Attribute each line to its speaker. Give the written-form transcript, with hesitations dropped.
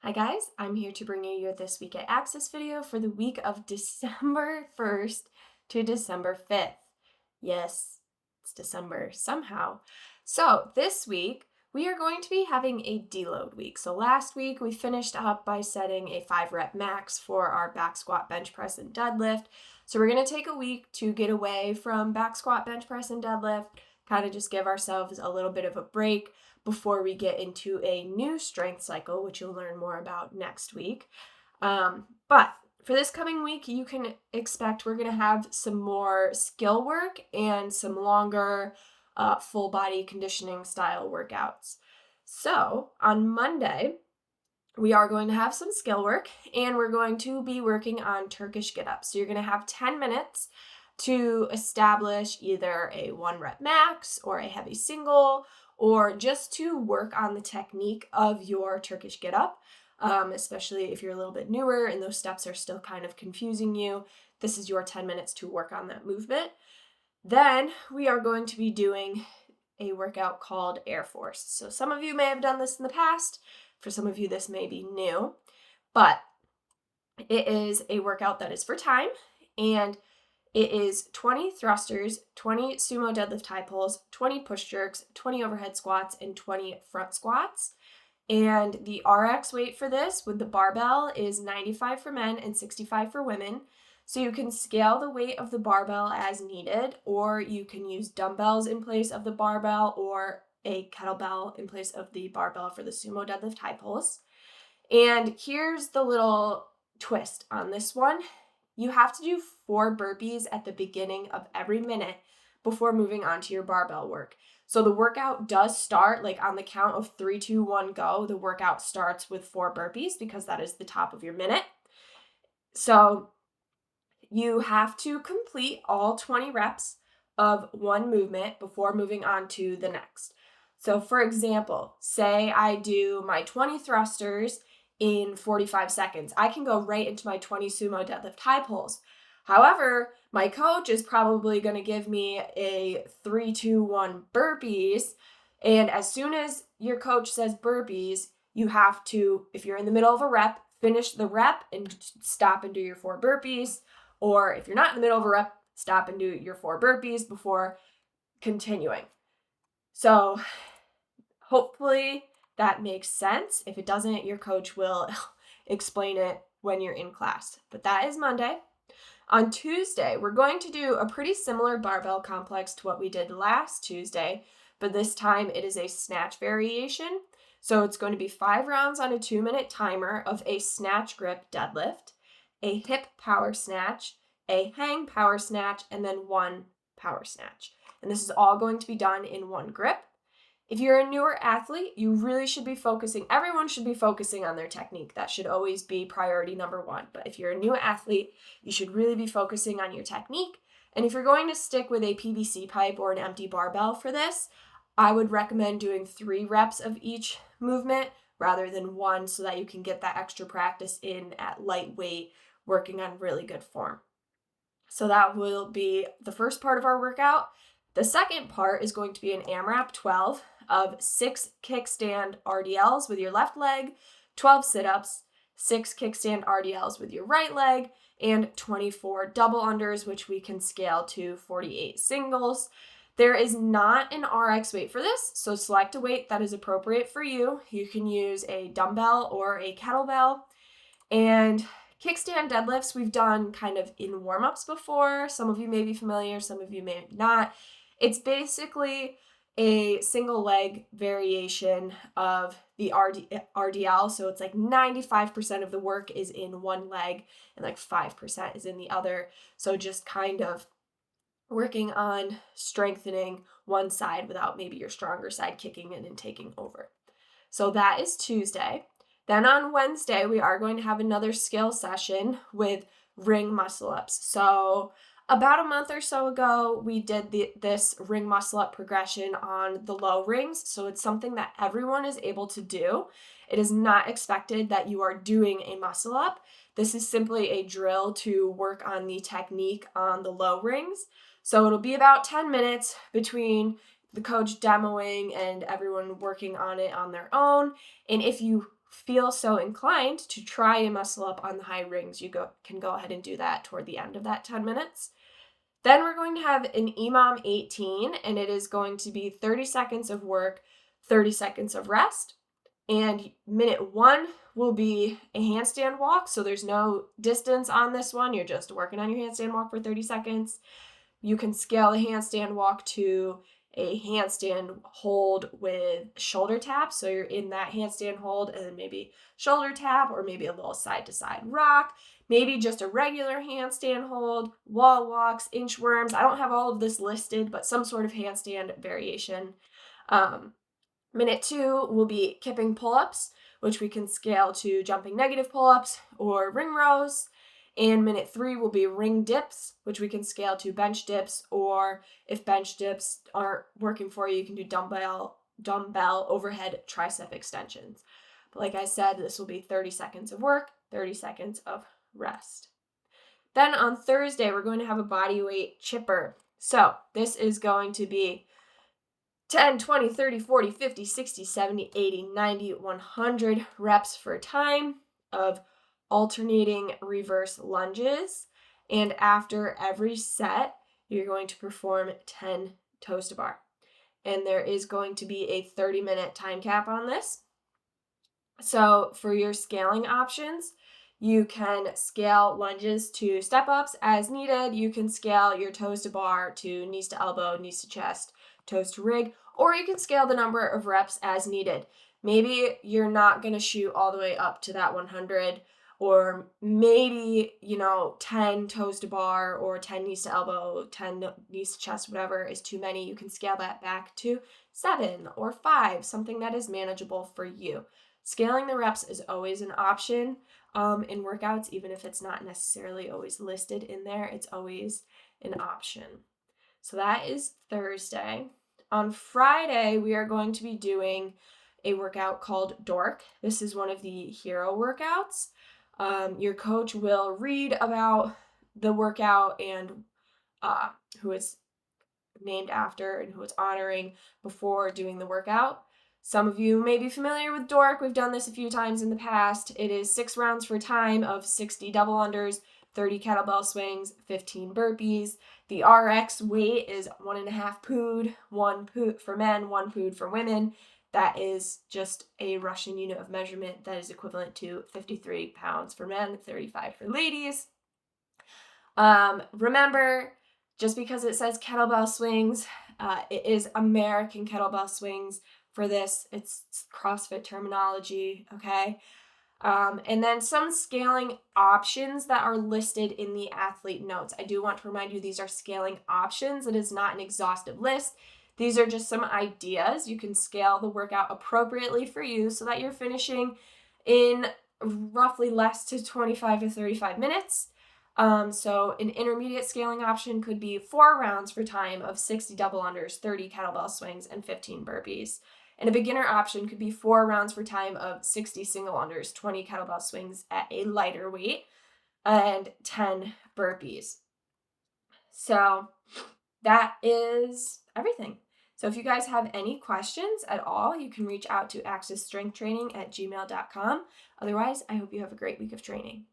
Speaker 1: Hi guys, I'm here to bring you your This Week at Access video for the week of December 1st to December 5th. Yes, it's December somehow. So this week, we are going to be having a deload week. So last week, we finished up by setting a 5-rep max for our back squat, bench press, and deadlift. So we're going to take a week to get away from back squat, bench press, and deadlift, kind of just give ourselves a little bit of a break before we get into a new strength cycle, which you'll learn more about next week. But for this coming week, you can expect we're going to have some more skill work and some longer full body conditioning style workouts. So on Monday, we are going to have some skill work and we're going to be working on Turkish get-ups. So you're going to have 10 minutes to establish either a 1-rep max or a heavy single, or just to work on the technique of your Turkish get-up, especially if you're a little bit newer and those steps are still kind of confusing you. This is your 10 minutes to work on that movement. Then we are going to be doing a workout called Air Force. So some of you may have done this in the past. For some of you, this may be new, but it is a workout that is for time, and it is 20 thrusters, 20 sumo deadlift high pulls, 20 push jerks, 20 overhead squats, and 20 front squats. And the RX weight for this with the barbell is 95 for men and 65 for women. So you can scale the weight of the barbell as needed, or you can use dumbbells in place of the barbell or a kettlebell in place of the barbell for the sumo deadlift high pulls. And here's the little twist on this one. You have to do 4 burpees at the beginning of every minute before moving on to your barbell work. So the workout does start like on the count of 3, 2, 1, go. The workout starts with 4 burpees because that is the top of your minute. So you have to complete all 20 reps of one movement before moving on to the next. So for example, say I do my 20 thrusters in 45 seconds. I can go right into my 20 sumo deadlift high pulls. However, my coach is probably going to give me a 3, 2, 1 burpees. And as soon as your coach says burpees, you have to, if you're in the middle of a rep, finish the rep and stop and do your 4 burpees. Or if you're not in the middle of a rep, stop and do your 4 burpees before continuing. So hopefully that makes sense. If it doesn't, your coach will explain it when you're in class. But that is Monday. On Tuesday, we're going to do a pretty similar barbell complex to what we did last Tuesday, but this time it is a snatch variation. So it's going to be 5 rounds on a 2-minute timer of a snatch grip deadlift, a hip power snatch, a hang power snatch, and then 1 power snatch. And this is all going to be done in 1 grip. If you're a newer athlete, you really should be focusing, everyone should be focusing on their technique. That should always be priority number 1. But if you're a new athlete, you should really be focusing on your technique. And if you're going to stick with a PVC pipe or an empty barbell for this, I would recommend doing 3 reps of each movement rather than 1 so that you can get that extra practice in at lightweight, working on really good form. So that will be the first part of our workout. The second part is going to be an AMRAP 12 of 6 kickstand RDLs with your left leg, 12 sit-ups, 6 kickstand RDLs with your right leg, and 24 double unders, which we can scale to 48 singles. There is not an RX weight for this, so select a weight that is appropriate for you. You can use a dumbbell or a kettlebell. And kickstand deadlifts we've done kind of in warm-ups before. Some of you may be familiar, some of you may not. It's basically a single leg variation of the RDL. So it's like 95% of the work is in one leg and like 5% is in the other. So just kind of working on strengthening one side without maybe your stronger side kicking in and taking over. So that is Tuesday. Then on Wednesday, we are going to have another skill session with ring muscle ups. So about a month or so ago, we did this ring muscle up progression on the low rings. So it's something that everyone is able to do. It is not expected that you are doing a muscle up. This is simply a drill to work on the technique on the low rings. So it'll be about 10 minutes between the coach demoing and everyone working on it on their own. And if you feel so inclined to try and muscle up on the high rings, you can go ahead and do that toward the end of that 10 minutes. Then we're going to have an EMOM 18, and it is going to be 30 seconds of work, 30 seconds of rest. And minute 1 will be a handstand walk. So there's no distance on this one. You're just working on your handstand walk for 30 seconds. You can scale the handstand walk to a handstand hold with shoulder tap. So you're in that handstand hold and then maybe shoulder tap, or maybe a little side to side rock, maybe just a regular handstand hold, wall walks, inchworms. I don't have all of this listed, but some sort of handstand variation. Minute 2 will be kipping pull-ups, which we can scale to jumping negative pull-ups or ring rows. And minute 3 will be ring dips, which we can scale to bench dips, or if bench dips aren't working for you, you can do dumbbell overhead tricep extensions. But like I said, this will be 30 seconds of work, 30 seconds of rest. Then on Thursday, we're going to have a body weight chipper. So this is going to be 10, 20, 30, 40, 50, 60, 70, 80, 90, 100 reps for time of alternating reverse lunges. And after every set, you're going to perform 10 toes to bar. And there is going to be a 30-minute time cap on this. So for your scaling options, you can scale lunges to step-ups as needed. You can scale your toes to bar to knees to elbow, knees to chest, toes to rig, or you can scale the number of reps as needed. Maybe you're not going to shoot all the way up to that 100, or maybe, 10 toes to bar or 10 knees to elbow, 10 knees to chest, whatever is too many. You can scale that back to 7 or 5, something that is manageable for you. Scaling the reps is always an option in workouts, even if it's not necessarily always listed in there, it's always an option. So that is Thursday. On Friday, we are going to be doing a workout called Dork. This is one of the hero workouts. Your coach will read about the workout and who it's named after and who it's honoring before doing the workout. Some of you may be familiar with Dork. We've done this a few times in the past. It is 6 rounds for time of 60 double unders, 30 kettlebell swings, 15 burpees. The RX weight is 1.5 pood, 1 pood for men, 1 pood for women. That is just a Russian unit of measurement that is equivalent to 53 pounds for men, 35 for ladies. Remember, just because it says kettlebell swings, it is American kettlebell swings for this. It's CrossFit terminology, okay? And then some scaling options that are listed in the athlete notes. I do want to remind you these are scaling options. It is not an exhaustive list. These are just some ideas. You can scale the workout appropriately for you so that you're finishing in roughly less to 25 to 35 minutes. So an intermediate scaling option could be 4 rounds for time of 60 double unders, 30 kettlebell swings, and 15 burpees. And a beginner option could be 4 rounds for time of 60 single unders, 20 kettlebell swings at a lighter weight, and 10 burpees. So that is everything. So if you guys have any questions at all, you can reach out to accessstrengthtraining@gmail.com. Otherwise, I hope you have a great week of training.